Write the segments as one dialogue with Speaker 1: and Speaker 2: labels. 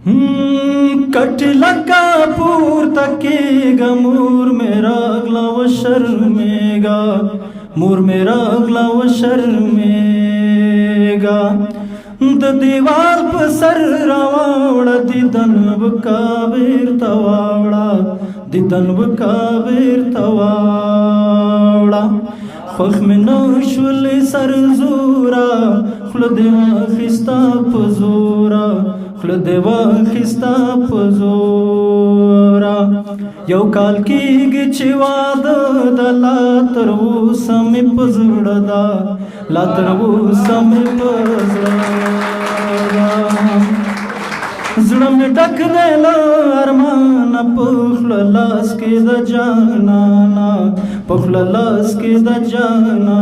Speaker 1: کټ لکا پورته کېږه مور مې راغله وشرمېږه مور مې راغله وشرمېږه د دیوال په سر راواوړه دیدن وکابر ته واوړه دیدن وکابر ته واوړه خوښ مې نه شولې سر زوره خوله دې واخیسته په زوره خوله دې واخیسته په زوره یو کال کېږي چې واده ده لا تر اوسه مې په زړه ده لا تر اوسه مې په زړه ده زړه مې ډک دی له ارمانه په خوله لاس کې د جانانه په خوله لاس کې د جانانه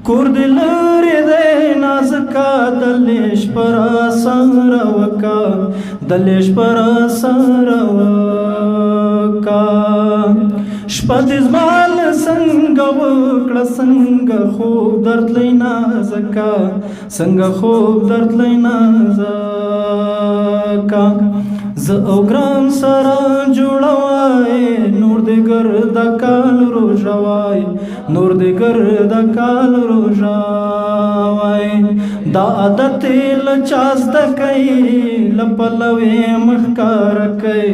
Speaker 1: کور دې لرې دی نازکه دلې شپه راسره وکه دلې شپه راسره وکه شپه دې زما له څنګه وکړه څنګه خوب درتلی نازکه څنګه خوب درتلی نازکه زه او ګران سره جوړه وای نور دې ګرده کال روژه وای نور دې ګرده کال روژه وای دا عادت له چا زده کوي له پلوې مخکاره کوي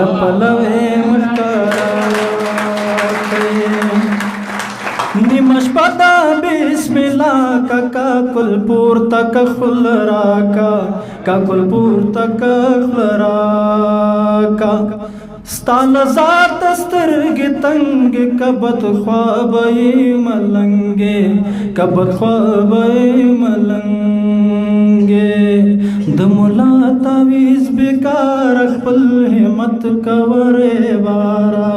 Speaker 1: له پلوې مخکاره کوي نیمه شپه ده بسم الله کا کاکل پورته که خل راکه کاکل پورته که خل راکه ستا له ذاته سترګې تنګې که بدخوابه یې ملنګې که بدخوابه یې ملنګې د ملا تعویز بیکاره خپل همت کوره باره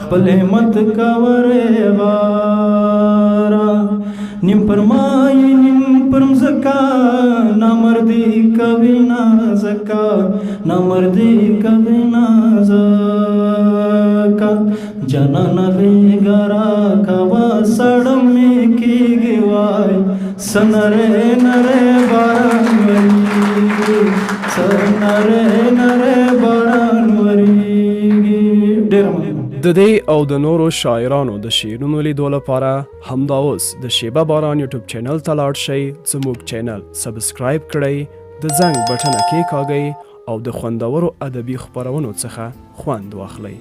Speaker 1: خپل همت کوره باره نیم پر مای نیم پر مځکه نامردي کوي نازکه نامردي کوي نازکه جانانه غېږه راکوه سړه مې کېږي وای څه نری نری باران ورېږي څه نری نری باران ورېږي ډېره مننه
Speaker 2: د دې او د نورو شاعرانو د شعرونو لیدو لپاره همدا اوس د شیبه باران یوټیوب چینل ته لاړ شئ زموږ چینل سبسکرایب کړئ د زنګ بټنه کېکاږئ او د خوندورو ادبي خپرونو څخه خوند واخلئ